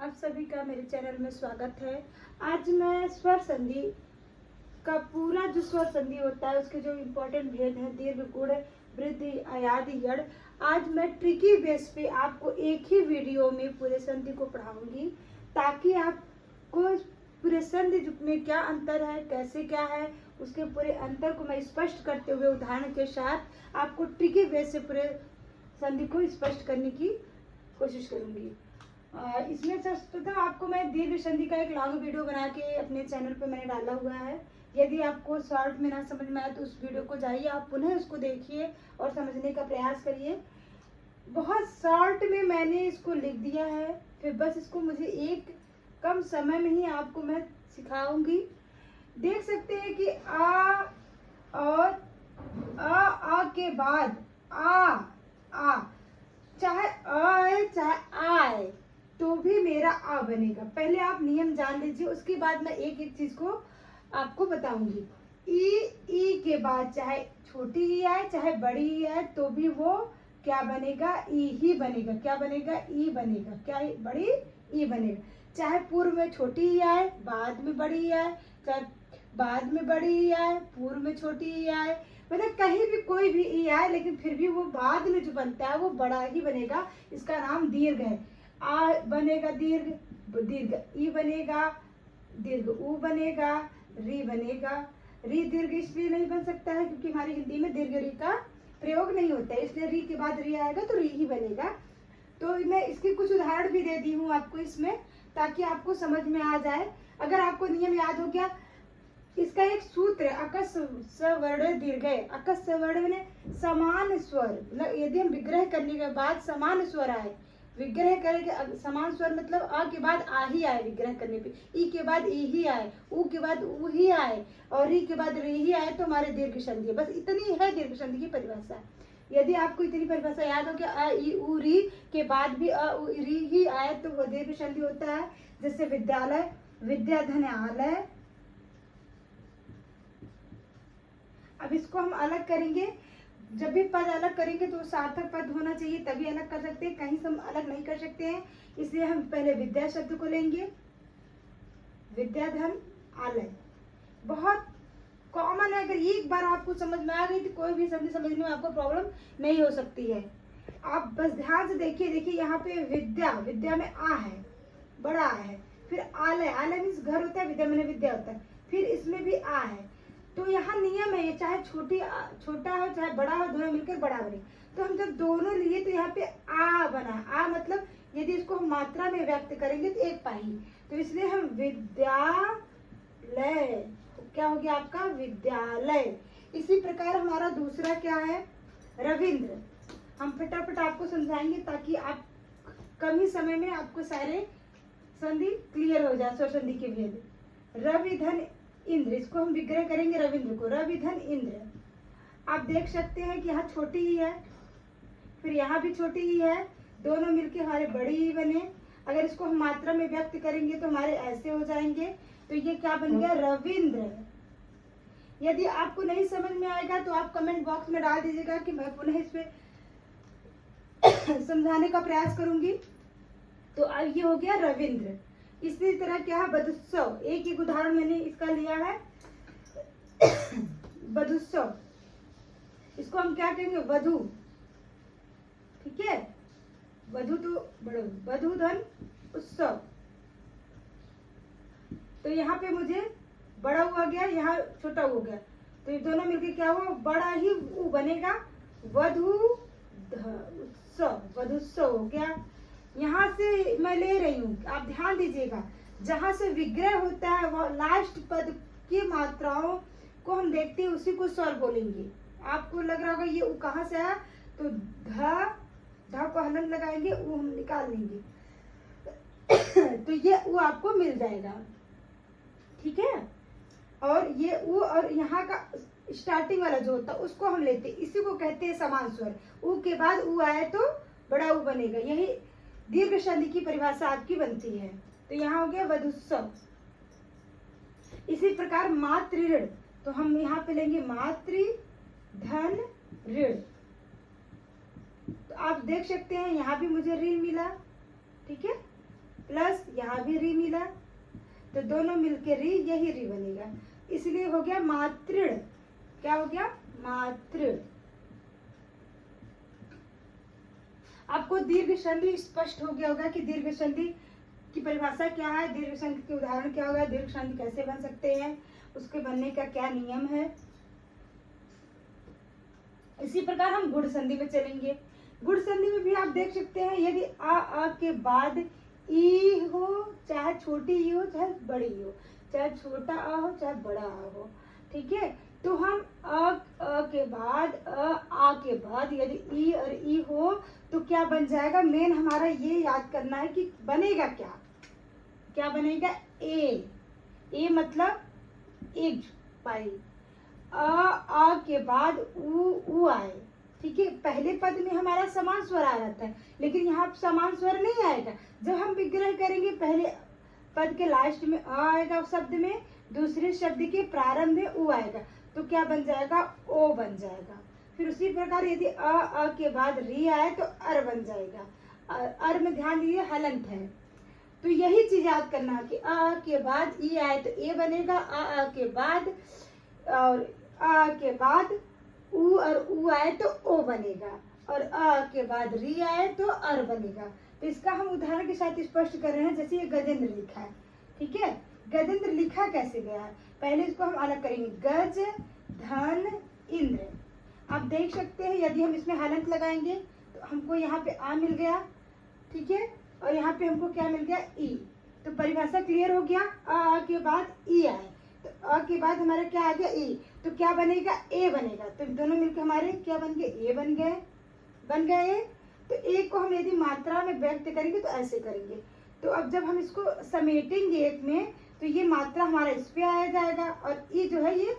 आप सभी का मेरे चैनल में स्वागत है। आज मैं स्वर संधि का पूरा जो स्वर संधि होता है उसके जो इम्पोर्टेंट भेद हैं, दीर्घ, गुण, वृद्धि, आयादी, यड़, आज मैं ट्रिकी बेस पे आपको एक ही वीडियो में पूरे संधि को पढ़ाऊंगी ताकि आपको पूरे संधि में क्या अंतर है, कैसे क्या है, उसके पूरे अंतर को मैं स्पष्ट करते हुए उदाहरण के साथ आपको ट्रिकी बेस से पूरे संधि को स्पष्ट करने की कोशिश करूंगी। इसमें सर्वप्रथम आपको मैं दीर्घ संधि का एक लॉन्ग वीडियो बना के अपने चैनल पे मैंने डाला हुआ है। यदि आपको शॉर्ट में ना समझ में आए तो उस वीडियो को जाइए, आप पुनः उसको देखिए और समझने का प्रयास करिए। बहुत शॉर्ट में मैंने इसको लिख दिया है, फिर बस इसको मुझे एक कम समय में ही आपको मैं सिखाऊंगी। देख सकते हैं कि आ और आ के बाद आ चाहे अ है चाहे आ है तो भी मेरा आ बनेगा। पहले आप नियम जान लीजिए, उसके बाद मैं एक एक चीज को आपको बताऊंगी। ई के बाद चाहे छोटी ई आए चाहे बड़ी ई आए तो भी वो क्या बनेगा, ई ही बनेगा। क्या बनेगा? ई बनेगा। क्या बड़ी ई बनेगा। चाहे पूर्व में छोटी ई आए बाद में बड़ी ई आए, चाहे बाद में बड़ी ई आए पूर्व में छोटी ई आए, मतलब कहीं भी कोई भी ई आए लेकिन फिर भी वो बाद में जो बनता है वो बड़ा ही बनेगा। इसका नाम दीर्घ है। आ बनेगा दीर्घ, दीर्घ ई बनेगा, दीर्घ ऊ बनेगा, री बनेगा। री दीर्घ इसलिए नहीं बन सकता है क्योंकि हमारी हिंदी में दीर्घ री का प्रयोग नहीं होता है, इसलिए री के बाद री आएगा तो री ही बनेगा। तो मैं इसके कुछ उदाहरण भी दे दी हूँ आपको इसमें, ताकि आपको समझ में आ जाए। अगर आपको नियम याद हो गया, इसका एक सूत्र अकस स्वर्ण दीर्घ है। अकस स्वर्ण में समान स्वर, मतलब यदि हम विग्रह करने के बाद समान स्वर आए, विग्रह करेंगे समान स्वर मतलब अ के बाद आ ही आए विग्रह करने पे, ई के बाद ई ही आए, ऊ के बाद ऊ ही आए और री के बाद री ही आए तो हमारे दीर्घ संधि है। बस इतनी है दीर्घ संधि की परिभाषा। यदि आपको इतनी परिभाषा याद हो कि अ ई ऊ री के बाद भी अ ऊ री ही आए तो वो दीर्घ संधि होता है। जैसे विद्यालय, विद्याधनालय। अब इसको हम अलग करेंगे। जब भी पद अलग करेंगे तो सार्थक पद होना चाहिए तभी अलग कर सकते हैं, कहीं से हम अलग नहीं कर सकते हैं। इसलिए हम पहले विद्या शब्द को लेंगे, विद्याधन आलय। बहुत कॉमन है, अगर एक बार आपको समझ में आ गई तो कोई भी संधि समझने में आपको प्रॉब्लम नहीं हो सकती है। आप बस ध्यान से देखिए यहाँ पे विद्या, विद्या में आ है, बड़ा आ है, फिर आलय, आलय मीन्स घर होता है, विद्या मैंने विद्या होता है, फिर इसमें भी आ है। तो यहाँ नियम है, ये चाहे छोटा हो चाहे बड़ा हो, दोनों मिलकर बड़ा बने। तो हम जब दोनों लिए तो यहाँ पे आ बना। आ मतलब यदि इसको हम मात्रा में व्यक्त करेंगे तो एक पाई, तो इसलिए हम विद्यालय, क्या हो गया आपका विद्यालय। इसी प्रकार हमारा दूसरा क्या है, रविंद्र। हम फटाफट आपको समझाएंगे ताकि आप कम ही समय में आपको सारे संधि क्लियर हो जाए, स्वर संधि के भेद। रविधन इंद्र, इसको हम विग्रह करेंगे रविंद्र को, रविधन इंद्र। आप देख सकते हैं कि यहाँ छोटी ही है, फिर यहाँ भी छोटी ही है, दोनों मिलके हमारे बड़ी ही बने। अगर इसको हम मात्रा में व्यक्त करेंगे तो हमारे ऐसे हो जाएंगे, तो ये क्या बन गया, रविंद्र। यदि आपको नहीं समझ में आएगा तो आप कमेंट बॉक्स में डाल दीजिएगा कि मैं पुनः इस पे समझाने का प्रयास करूंगी। तो अब ये हो गया रविंद्र। इसी तरह क्या है, बधुत्सव। एक उदाहरण मैंने इसका लिया है, बधुत्सव। इसको हम क्या कहेंगे, वधु। ठीक है, वधु तो बड़ो, वधुधन उत्सव। तो यहाँ पे मुझे बड़ा हुआ गया, यहाँ छोटा हो गया, तो ये दोनों मिलके क्या हुआ, बड़ा ही ऊ बनेगा, वधु उत्सव, वधुत्सव हो गया। यहाँ से मैं ले रही हूँ, आप ध्यान दीजिएगा, जहां से विग्रह होता है वो लास्ट पद की मात्राओं को हम देखते हैं, उसी को स्वर बोलेंगे। आपको लग रहा होगा ये ऊ कहाँ से आया, तो ध को हलन लगाएंगे, ऊ हम निकाल लेंगे तो ये ऊ आपको मिल जाएगा। ठीक है, और ये ऊ और यहाँ का स्टार्टिंग वाला जो होता है उसको हम लेते हैं, इसी को कहते हैं समान स्वर। ऊ के बाद ऊ आए तो बड़ा ऊ बनेगा, यही दीर्घ संधि की परिभाषा आपकी बनती है। तो यहाँ हो गया वधुत्सव। इसी प्रकार मातृ ऋण, तो हम यहाँ पे लेंगे मातृ धन ऋण। तो आप देख सकते हैं यहाँ भी मुझे ऋण मिला। ठीक है, प्लस यहाँ भी री मिला, तो दोनों मिलके री, यही री बनेगा, इसलिए हो गया मातृण। क्या हो गया? मातृण। आपको दीर्घ संधि स्पष्ट हो गया होगा कि दीर्घ संधि की परिभाषा क्या है, दीर्घ संधि के उदाहरण क्या होगा, दीर्घ संधि कैसे बन सकते हैं, उसके बनने का क्या नियम है। इसी प्रकार हम गुण संधि में चलेंगे। गुण संधि में भी आप देख सकते हैं, यदि आ के बाद ई हो, चाहे छोटी ई हो चाहे बड़ी हो, चाहे छोटा आ हो चाहे बड़ा आ हो, ठीक है, तो हम अ के बाद आ के बाद यदि ई और ई हो तो क्या बन जाएगा। मेन हमारा ये याद करना है कि बनेगा क्या, क्या बनेगा, ए मतलब एज पाई। आ के बाद उ आए, ठीक है, पहले पद में हमारा समान स्वर आ जाता है, लेकिन यहाँ समान स्वर नहीं आएगा। जब हम विग्रह करेंगे पहले पद के लास्ट में अ आएगा उस शब्द में, दूसरे शब्द के प्रारंभ में उ आएगा, तो क्या बन जाएगा, ओ बन जाएगा। फिर उसी प्रकार यदि अ के बाद री आए तो अर बन जाएगा। अर में ध्यान दीजिए हलंत है, तो यही चीज याद करना है कि अ के बाद ई आए तो ए बनेगा, अ के बाद और आ के बाद उ और उ आए तो ओ बनेगा, और अ के बाद री आए तो अर बनेगा। तो इसका हम उदाहरण के साथ स्पष्ट कर रहे हैं। जैसे ये गजेंद्र लिखा है, ठीक है, गजेंद्र लिखा कैसे गया है, पहले इसको हम अलग करेंगे, गज धन इंद्र। आप देख सकते हैं यदि हम इसमें हलंत लगाएंगे तो हमको यहाँ पे आ मिल गया, ठीक है, और यहाँ पे हमको क्या मिल गया, ई। तो परिभाषा क्लियर हो गया। आ के बाद ई आए तो अ के बाद हमारा क्या आ गया, ए, तो क्या बनेगा, ए बनेगा। तो दोनों मिलकर हमारे क्या बन गए, ए बन गए, बन गए। तो ए को हम यदि मात्रा में व्यक्त करेंगे तो ऐसे करेंगे। तो अब जब हम इसको समेटेंगे एक में तो ये मात्रा हमारा इस पे आ जाएगा और ई जो है ये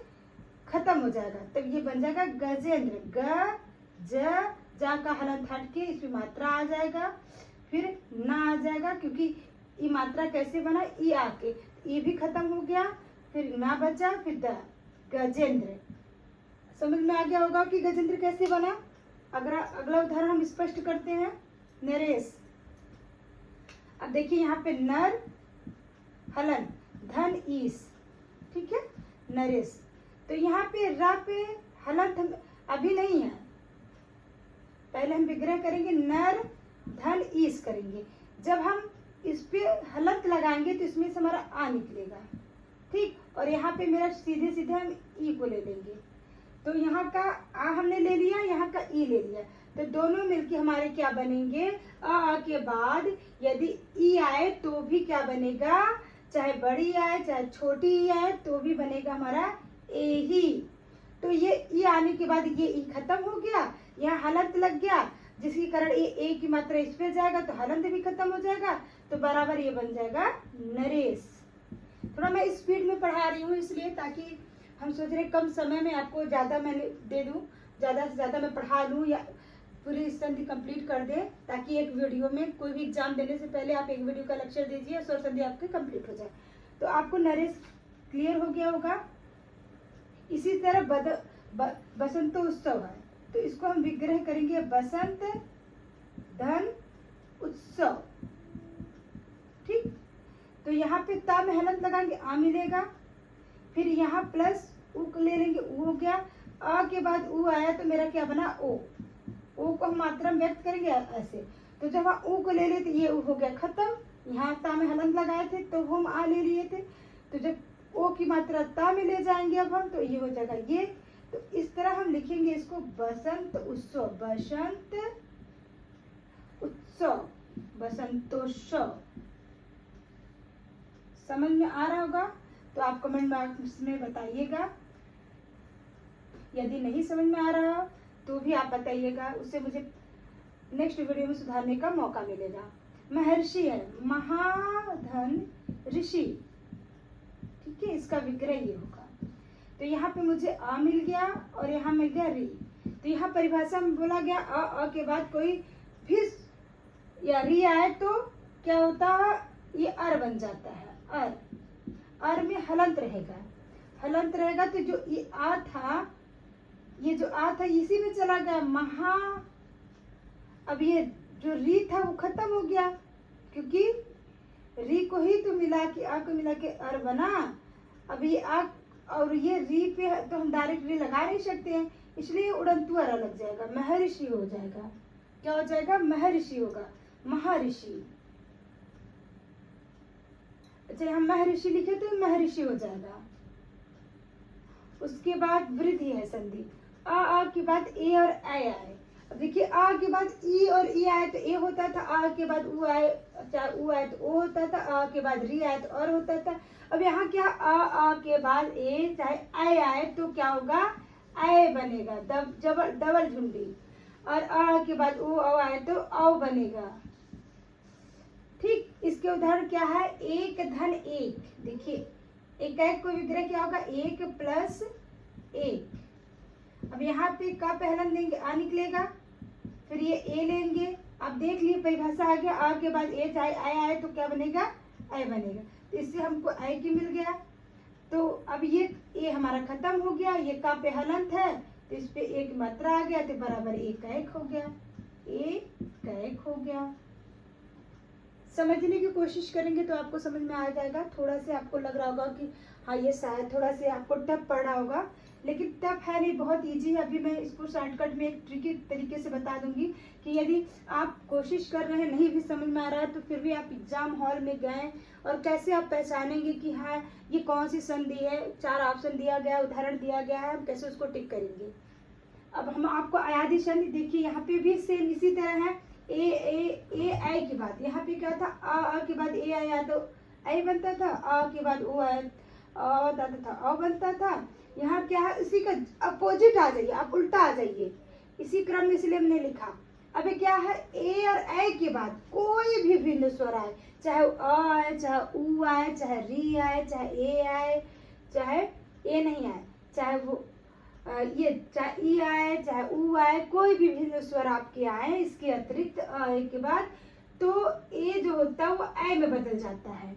खत्म हो जाएगा, तब ये बन जाएगा गजेंद्र। ग जा का हलंत हट के इसमें मात्रा आ जाएगा, फिर ना आ जाएगा, क्योंकि ये मात्रा कैसे बना, ई आके, ये भी खत्म हो गया, फिर ना बचा, फिर द, गजेंद्र। समझ में आ गया होगा कि गजेंद्र कैसे बना। अगला उदाहरण हम स्पष्ट करते हैं, नरेश। अब देखिए यहाँ पे नर हलन धन ईस, ठीक है, नरेश। तो यहाँ पे रा पे हलंत अभी नहीं है, पहले हम विग्रह करेंगे, नर धन ईस करेंगे। जब हम इस पे हलंत लगाएंगे तो इसमें से हमारा आ निकलेगा, ठीक, और यहाँ पे मेरा सीधे सीधे हम ई को ले लेंगे। तो यहाँ का आ हमने ले लिया, यहाँ का ई ले लिया, तो दोनों मिलके हमारे क्या बनेंगे, आ के बाद यदि ई आए तो भी क्या बनेगा, चाहे बड़ी आए चाहे छोटी ई आए तो भी बनेगा हमारा ए ही। तो ये ई आने के बाद ये ई खत्म हो गया, यहाँ हलंत लग गया, जिसके कारण ए की मात्रा इस पे जाएगा तो हलंत भी खत्म हो जाएगा, तो बराबर ये बन जाएगा नरेश। थोड़ा मैं स्पीड में पढ़ा रही हूँ इसलिए, ताकि हम सोच रहे कम समय में आपको ज़्यादा मैंने दे दूँ, ज़्यादा से ज़्यादा मैं पढ़ा लूँ या पूरी संधि कंप्लीट कर दे, ताकि एक वीडियो में कोई भी एग्जाम देने से पहले आप एक वीडियो का लेक्चर दीजिए, स्वर संधि आपकी कंप्लीट हो जाए। तो आपको नरेश क्लियर हो गया होगा। इसी तरह बसंत उत्सव है, तो इसको हम विग्रह करेंगे, बसंत धन उत्सव, ठीक। तो यहाँ पे ता में हलंत लगाएंगे, आ मिलेगा, फिर यहाँ प्लस उ ले लेंगे, उ हो गया, आ के बाद उ आया तो मेरा क्या बना, ओ को हम मात्रा में व्यक्त करेंगे ऐसे। तो जब हम उ को ले लेते ये उ हो गया खत्म, यहाँ ता में हलंत लगाए थे तो हम आ ले लिए थे, तो जब ओ की मात्रा ता में ले जाएंगे अब हम, तो ये हो जाएगा ये। तो इस तरह हम लिखेंगे इसको, बसंत उत्सव, बसंत उत्सव, बसंतोत्सव। समझ में आ रहा होगा तो आप कमेंट बॉक्स में बताइएगा। यदि नहीं समझ में आ रहा तो भी आप बताइएगा, उससे मुझे नेक्स्ट वीडियो में सुधारने का मौका मिलेगा। महर्षि है, महाधन ऋषि, ठीक है, इसका विग्रह ये होगा। तो यहाँ पे मुझे आ मिल गया और यहाँ मिल गया री। तो यहाँ परिभाषा में बोला गया अ के बाद कोई फिर या री आए तो क्या होता है, ये अर बन जाता है। अर में हलंत रहेगा, हलंत रहेगा तो जो ये आ था, ये जो आ था इसी में चला गया महा। अब ये जो री था वो खत्म हो गया, क्योंकि को ही तो मिला के आ को मिला के अर बना। अब ये आ और ये री पे तो हम डायरेक्ट री लगा नहीं सकते हैं, इसलिए उड़ंतु अरा लग जाएगा, महर्षि हो जाएगा। क्या हो जाएगा? महर्षि होगा, महर्षि। अच्छा हम महर्षि लिखे तो महर्षि हो जाएगा। उसके बाद वृद्धि है संधि, आ के बाद ए और ए आए। अब देखिए आ के बाद ई और ई आए तो ए होता था, आ के बाद उ आए, चाहे उ आए तो ओ होता था, आ के बाद री आए तो और होता था। अब यहाँ क्या, आ के बाद ए चाहे ए आए तो क्या होगा? ए बनेगा, डबल झुंडी। और आ के बाद ओ आए तो औ बनेगा। ठीक, इसके उदाहरण क्या है? एक धन एक। देखिए एक को विग्रह क्या होगा? एक प्लस एक। अब यहाँ पे का पहलन देंगे, आ निकलेगा, फिर ये ए लेंगे। अब देख लिए परिभाषा आ गया, आ के बाद ए चाहे ए आए तो क्या बनेगा? ए बनेगा। तो इससे हमको ए की मिल गया। तो अब ये ए हमारा खत्म हो गया, ये का पे हलंत है तो इस पे एक मात्रा आ गया तो बराबर एक का एक हो गया, एक का एक हो गया। समझने की कोशिश करेंगे तो आपको समझ में आ जाएगा। थोड़ा से आपको लग रहा होगा कि हाँ ये शायद थोड़ा से आपको टफ पड़ रहा होगा, लेकिन टफ है नहीं, बहुत इजी है। अभी मैं इसको शॉर्टकट में एक ट्रिकी तरीके से बता दूंगी कि यदि आप कोशिश कर रहे हैं, नहीं भी समझ में आ रहा है, तो फिर भी आप एग्जाम हॉल में गए और कैसे आप पहचानेंगे कि हाँ ये कौन सी संधि है। 4 ऑप्शन दिया गया, उदाहरण दिया गया है, हम कैसे उसको टिक करेंगे। अब हम आपको अयादी संधि देखिए, यहाँ पे भी सेम इसी तरह है। ए की बात, यहाँ पे क्या था? आ के बाद ए आया तो ए बनता था, आ के बाद ओ आया था, अ बनता था। यहाँ क्या है? इसी का अपोजिट आ जाइए, आप उल्टा आ जाइए, इसी क्रम में, इसलिए हमने लिखा। अब क्या है? ए और ए के बाद कोई भी भिन्न स्वर आए, चाहे अ आए, चाहे उ आए, चाहे री आए, चाहे ए आए, चाहे ए नहीं आए, चाहे वो ये चाहे ई आए, चाहे उ आए, कोई भी भिन्न स्वर आपके आए इसके अतिरिक्त अ के बाद, तो ए जो होता है वो ए में बदल जाता है।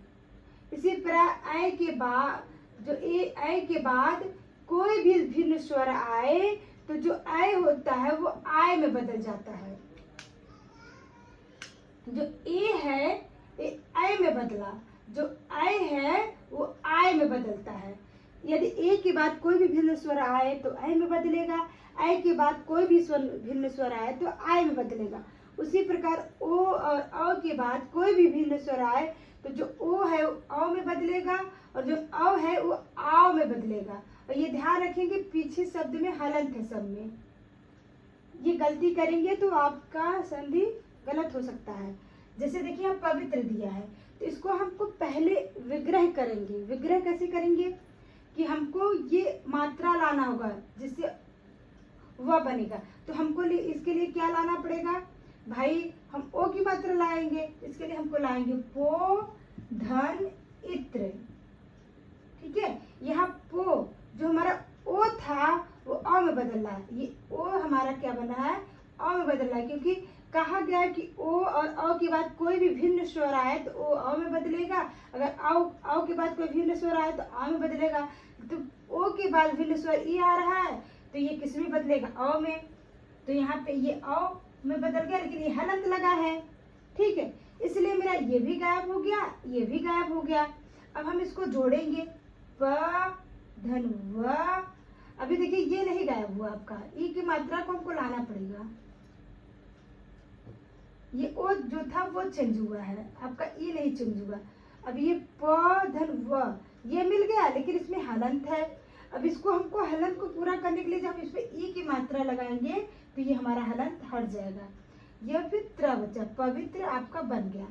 इसी तरह ए के बाद जो ए के बाद कोई भी भिन्न स्वर आए तो जो ए होता है वो आय में बदल जाता है। जो ए है ये आय में बदला, जो आय है वो आय में बदलता है। यदि ए के बाद कोई भी भिन्न स्वर आए तो आय में बदलेगा, आय के बाद कोई भी भिन्न स्वर आए तो आय में बदलेगा। उसी प्रकार ओ और अ के बाद कोई भी भिन्न स्वर आए तो जो ओ है वो औ में बदलेगा और जो औ है वो आव में बदलेगा। और ये ध्यान रखेंगे पीछे शब्द में हलंत है सब में, ये गलती करेंगे तो आपका संधि गलत हो सकता है। जैसे देखिए यहाँ पवित्र दिया है तो इसको हमको पहले विग्रह करेंगे। विग्रह कैसे करेंगे कि हमको ये मात्रा लाना होगा जिससे वह बनेगा। तो हमको इसके लिए क्या लाना पड़ेगा भाई? हम ओ की मात्रा लाएंगे, इसके लिए हमको लाएंगे पो धन इत्र। ठीक है, यहाँ पो जो हमारा ओ था वो अ में बदल रहा है, ये ओ हमारा क्या बना है? अ में बदल रहा है, क्योंकि कहा गया है कि ओ और अ के बाद कोई भी भिन्न स्वर आए तो ओ अ में बदलेगा, अगर औ के बाद कोई भिन्न स्वर आए तो आ में बदलेगा। तो ओ के बाद भिन्न स्वर ई आ रहा है तो ये किस में बदलेगा? अ में। तो यहाँ पे ये अ में बदल गया, लेकिन ये हलंत लगा है। ठीक है, इसलिए मेरा ये भी गायब हो गया, ये भी गायब हो गया। अब हम इसको जोड़ेंगे, प धन व। अभी देखिए ये नहीं गायब हुआ आपका, ई की मात्रा को हमको लाना पड़ेगा। ये ओ जो था वो चेंज हुआ है, आपका ई नहीं चेंज हुआ। अब ये प धन व ये मिल गया, लेकिन इसमें हलंत है। अब इसको हमको हलंत को पूरा करने के लिए जब इसमें ई की मात्रा लगाएंगे तो ये हमारा हलंत हट जाएगा। यह फिर त्र बचा, पवित्र आपका बन गया।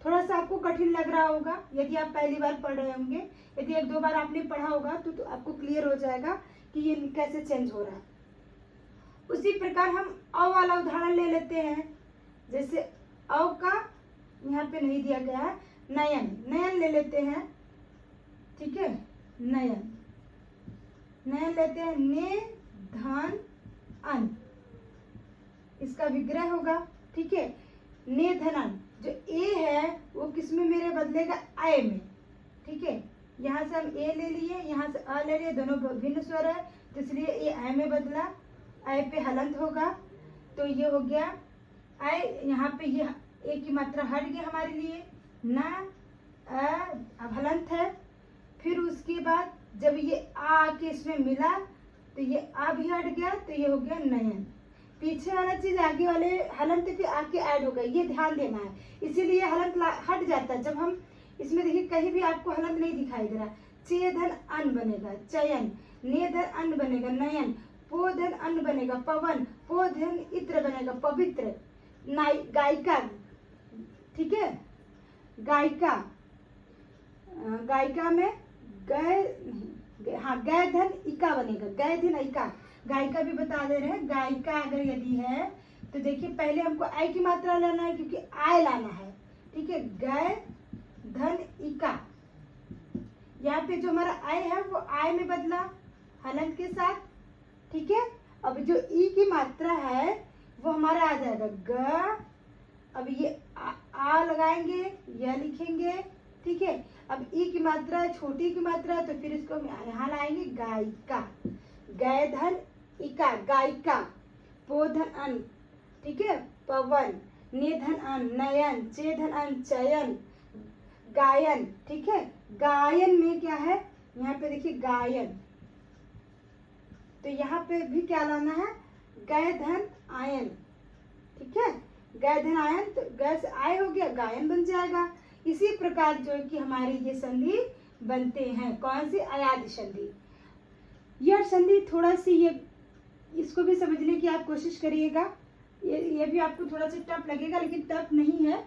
थोड़ा सा आपको कठिन लग रहा होगा यदि आप पहली बार पढ़ रहे होंगे, यदि 1-2 बार आपने पढ़ा होगा तो आपको क्लियर हो जाएगा कि ये कैसे चेंज हो रहा है। उसी प्रकार हम अ वाला उदाहरण ले लेते हैं। जैसे अ का यहाँ पे नहीं दिया गया है, नयन, नयन ले लेते हैं। ठीक है, नयन, नयन लेते हैं, ने धन अन, इसका विग्रह होगा। ठीक है, ने धनन, जो ए है वो किस में मेरे बदलेगा? आय में। ठीक है, यहाँ से हम ए ले लिए, यहाँ से अ ले लिए, दोनों भिन्न स्वर है तो इसलिए ये आय में बदला, आय पे हलंत होगा। तो ये हो गया आय, यहाँ पे ये ए की मात्रा हट गई हमारे लिए, ना हलंत है। फिर उसके बाद जब ये आ के इसमें मिला तो ये आ भी हट गया, तो ये हो गया नयन। पीछे वाला चीज आगे वाले हलंत पे आके ऐड हो गया, ये ध्यान देना है। इसीलिए हलंत हट जाता है जब हम इसमें, देखिए कहीं भी आपको हलंत नहीं दिखाई दे रहा। चे धन अन बनेगा चयन, ने धन अन बनेगा नयन, पो धन अन बनेगा पवन, पो धन इत्र बनेगा पवित्र, गायिका, ठीक है, गायिका, गायिका में गय, हाँ गय धन इका बनेगा, गय धन इका, गायिका भी बता दे रहे हैं। गायिका अगर यदि है तो देखिए पहले हमको आय की मात्रा लाना है, क्योंकि आय लाना है, ठीक है। गय धन इका, यहाँ पे जो हमारा आय है वो आय में बदला हलंत के साथ, ठीक है। अब जो ई की मात्रा है वो हमारा आ जाएगा ग, अब ये आ लगाएंगे, यह लिखेंगे, ठीक है। अब ई की मात्रा है, छोटी की मात्रा है, तो फिर इसको यहाँ लाएंगे गायिका, गय धन इका गायिका, पो धन अन, ठीक है, पवन, ने धन अन नयन, चे धन अन चयन, गायन, ठीक है। गायन में क्या है, यहाँ पे देखिए गायन, तो यहाँ पे भी क्या लाना है, गय धन आयन, ठीक है। गय धन आयन, तो गय से आय हो गया, गायन बन जाएगा। इसी प्रकार जो कि हमारी ये संधि बनते हैं, कौन सी, अयादि संधि। यह संधि थोड़ा सी ये, इसको भी समझने की आप कोशिश करिएगा। ये भी आपको थोड़ा सा टफ लगेगा, लेकिन टफ नहीं है,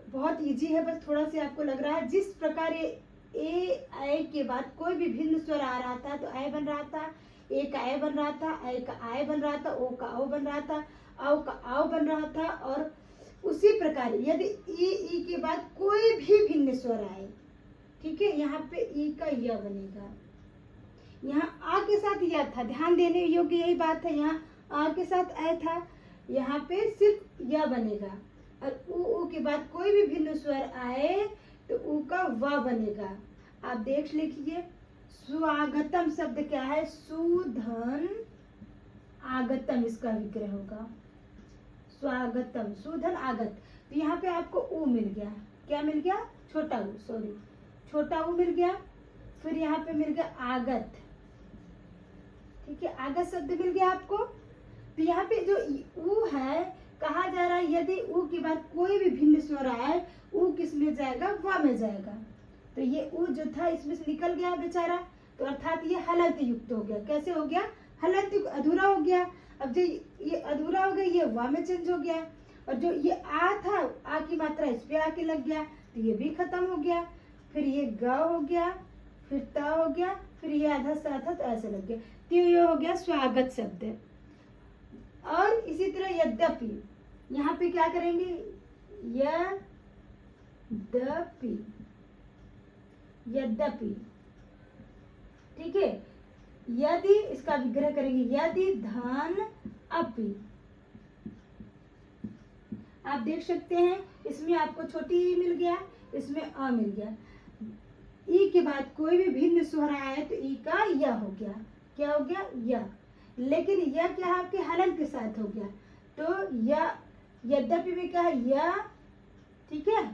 बहुत इजी है, बस थोड़ा सा आपको लग रहा है। जिस प्रकार ए आय के बाद कोई भी भिन्न स्वर आ रहा था तो आय बन रहा था, ए का आय बन रहा था, आय का आय बन रहा था, ओ का ओ बन रहा था, आओ का आओ बन रहा था। और उसी प्रकार यदि ई के बाद कोई भी भिन्न स्वर आए, ठीक है, यहाँ पे ई का य बनेगा, यहाँ आ के साथ या था, ध्यान देने योग्य यही बात है। यहाँ आ के साथ आय था, यहाँ पे सिर्फ या बनेगा। और ऊ के बाद कोई भी भिन्न स्वर आए तो ऊ का व बनेगा। आप देख लीजिए, स्वागतम शब्द क्या है, सुधन आगतम, इसका विग्रह होगा स्वागतम, सुधन आगत। तो यहाँ पे आपको ऊ मिल गया, क्या मिल गया, छोटा ऊ, सॉरी छोटा ऊ मिल गया। फिर यहाँ पे मिल गया आगत, ठीक है, आगत शब्द मिल गया आपको। तो यहाँ पे जो ऊ है, कहा जा रहा है यदि ऊ के बाद कोई भी भिन्न स्वर आए, ऊ किस में जाएगा, व में जाएगा। तो ये ऊ जो था इसमें से निकल गया बेचारा, तो अर्थात ये हलंत युक्त हो गया। कैसे हो गया, हलंत युक्त, अधूरा हो गया। अब जो ये अधूरा हो गया, ये व में चेंज हो गया। और जो ये आ था, आ की मात्रा इस पे आके लग गया, तो ये भी खत्म हो गया। फिर ये ग हो गया, फिर त हो गया, फिर ये आधा सा था तो ऐसे लग गया, तो ये हो गया स्वागत शब्द। और इसी तरह यद्यपि, यहाँ पे क्या करेंगे, यद्यपि, यद्यपि, ठीक है। यदि, इसका विग्रह करेंगे, यदि धन अपि, आप देख सकते हैं इसमें आपको छोटी ई मिल गया, इसमें अ मिल गया। ई के बाद कोई भी भिन्न स्वर आया है तो ई का य हो गया, क्या हो गया, य। लेकिन यह क्या है, आपके हलंत के साथ हो गया, तो य, यद्यपि में क्या है, य, ठीक है,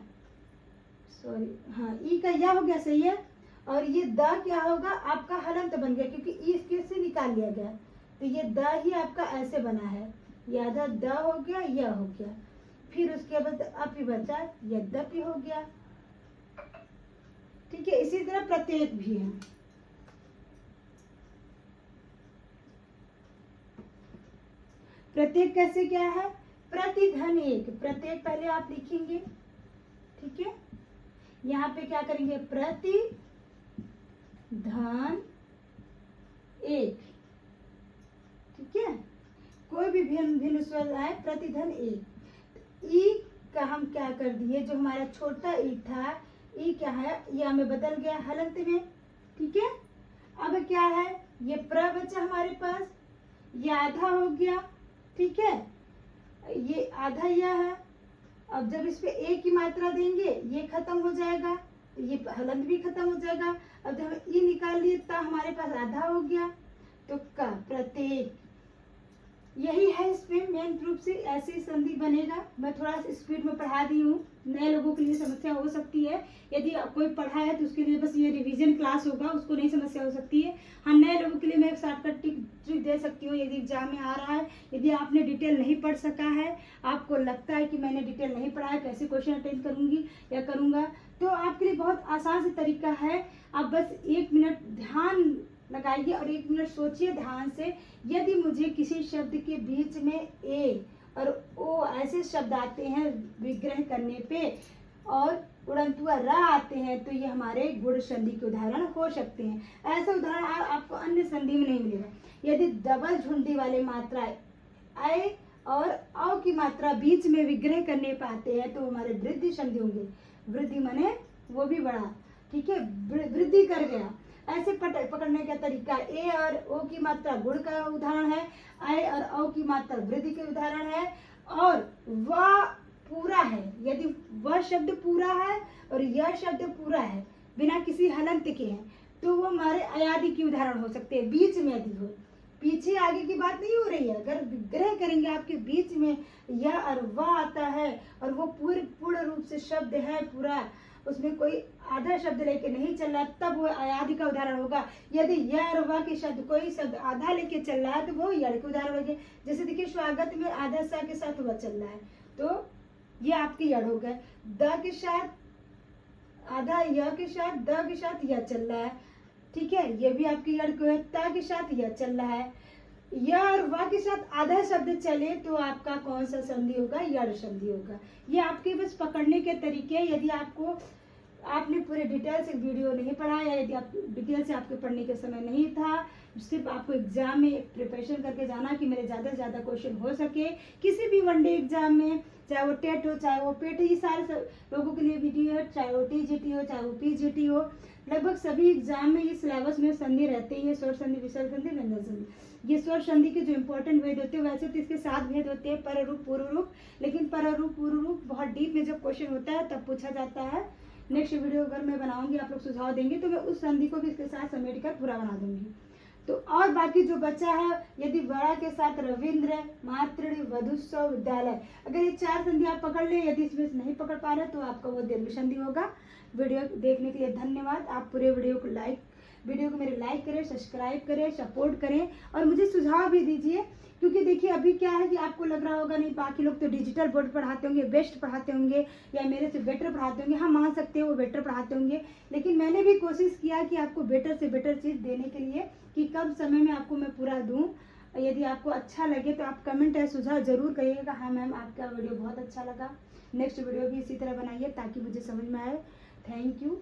सॉरी, हाँ, ई का य हो गया, सही है। और ये द क्या होगा, आपका हलंत बन गया, क्योंकि ई इसके से निकाल लिया गया, तो ये द ही आपका ऐसे बना है, ये आधा द हो गया, य हो गया। फिर उसके बाद अपि बचा, यद्यपि हो गया, ठीक है। इसी तरह प्रत्येक भी है। प्रत्येक कैसे क्या है, प्रतिधन एक, प्रत्येक पहले आप लिखेंगे, ठीक है। यहाँ पे क्या करेंगे, प्रति धन एक, ठीक है। कोई भी भिन्न स्वर आए, प्रतिधन एक। ई का हम क्या कर दिए, जो हमारा छोटा ई था, ई क्या है, ये हमें बदल गया हलंत में, ठीक है। अब क्या है, ये प्र बचा हमारे पास, ये आधा हो गया, ठीक है, ये आधा यह है। अब जब इस पे ए की मात्रा देंगे, ये खत्म हो जाएगा, तो ये हलंत भी खत्म हो जाएगा। अब जब ई निकाल लिए तो हमारे पास आधा हो गया, तो का प्रत्येक, यही है, इसमें मेन रूप से ऐसे संधि बनेगा। मैं थोड़ा सा स्पीड में पढ़ा दी हूँ, नए लोगों के लिए समस्या हो सकती है। यदि कोई पढ़ा है तो उसके लिए बस ये रिवीजन क्लास होगा, उसको नहीं समस्या हो सकती है। हाँ, नए लोगों के लिए मैं एक शॉर्टकट ट्रिक दे सकती हूँ। यदि एग्जाम में आ रहा है, यदि आपने डिटेल नहीं पढ़ सका है, आपको लगता है कि मैंने डिटेल नहीं पढ़ा है, कैसे क्वेश्चन अटेंड करूँगी या करूँगा, तो आपके लिए बहुत आसान से तरीका है। आप बस 1 मिनट ध्यान लगाइए और 1 मिनट सोचिए ध्यान से। यदि मुझे किसी शब्द के बीच में ए और ओ ऐसे शब्द आते हैं विग्रह करने पे और उड़नतुआ र आते हैं, तो ये हमारे गुण संधि के उदाहरण हो सकते हैं। ऐसा उदाहरण आपको अन्य संधि में नहीं मिलेगा। यदि डबल झुंडी वाले मात्रा ए और औ की मात्रा बीच में विग्रह करने पाते हैं तो हमारे वृद्धि संधि होंगे। वृद्धि माने वो भी बढ़ा, ठीक है, वृद्धि कर गया। ऐसे पकड़ने का तरीका, ए और ओ की मात्रा गुण का उदाहरण है, ए और औ की मात्रा वृद्धि के उदाहरण है, और वह पूरा है। यदि वह शब्द पूरा है और यह शब्द पूरा है बिना किसी हलंत के हैं, तो वो हमारे अयादि के उदाहरण हो सकते हैं। बीच में यदि हो, पीछे आगे की बात नहीं हो रही है। अगर विग्रह करेंगे आपके बीच में यह और वह आता है और वो पूर्ण रूप से शब्द है पूरा, उसमें कोई आधा शब्द लेके नहीं चल रहा, तब वो अयादि का उदाहरण होगा। यदि यह और वह के शब्द कोई शब्द आधा लेके चल रहा है तो वो यड़ के उदाहरण होंगे। जैसे देखिए स्वागत में आधा सा के साथ वह चल रहा है, तो ये आपके यड़ हो गए। द के साथ आधा य के साथ द के साथ यह चल रहा है, ठीक है, ये भी आपके यड़ को है। ता के साथ यह चल रहा है। या और वा के साथ आधा शब्द चले तो आपका कौन सा संधि होगा? यड़ संधि होगा। ये आपके बस पकड़ने के तरीके। यदि आपने पूरे डिटेल से वीडियो नहीं पढ़ा या यदि आप डिटेल से आपके पढ़ने के समय नहीं था, सिर्फ आपको एग्जाम में प्रिपरेशन करके जाना कि मेरे ज़्यादा से ज़्यादा क्वेश्चन हो सके किसी भी वनडे एग्जाम में, चाहे वो टेट हो चाहे वो पेट, ये सारे लोगों के लिए वीडियो हो, चाहे वो टीजीटी हो चाहे वो पीजीटी हो, लगभग सभी एग्जाम में ये सिलेबस में संधि रहते ही है। स्वर संधि, विसर्ग संधि, व्यंजन संधि। ये स्वर संधि के जो इंपॉर्टेंट भेद होते हैं, वैसे तो इसके 7 भेद होते हैं, पर रूप पूर्व रूप, लेकिन पर रूप पूर्व रूप बहुत डीप में जब क्वेश्चन होता है तब पूछा जाता है। नेक्स्ट वीडियो अगर मैं बनाऊंगी, आप लोग सुझाव देंगे तो मैं उस संधि को भी इसके साथ समेट कर पूरा बना दूंगी। तो और बाकी जो बचा है, यदि बड़ा के साथ रविंद्र, मातृ, वधुस्व, विद्यालय, अगर ये 4 संधि आप पकड़ ले, यदि इसमें नहीं पकड़ पा रहे तो आपका वो दीर्घ संधि होगा। वीडियो देखने के लिए धन्यवाद। आप पूरे वीडियो को मेरे लाइक करें, सब्सक्राइब करें, सपोर्ट करें और मुझे सुझाव भी दीजिए। क्योंकि देखिए अभी क्या है कि आपको लग रहा होगा नहीं बाकी लोग तो डिजिटल बोर्ड पढ़ाते होंगे, बेस्ट पढ़ाते होंगे या मेरे से बेटर पढ़ाते होंगे। हाँ, मान सकते हैं वो बेटर पढ़ाते होंगे, लेकिन मैंने भी कोशिश किया कि आपको बेटर से बेटर चीज़ देने के लिए कि कम समय में आपको मैं पूरा दूँ। यदि आपको अच्छा लगे तो आप कमेंट या सुझाव जरूर करिएगा। हाँ मैम, आपका वीडियो बहुत अच्छा लगा, नेक्स्ट वीडियो भी इसी तरह बनाइए ताकि मुझे समझ में आए। Thank you.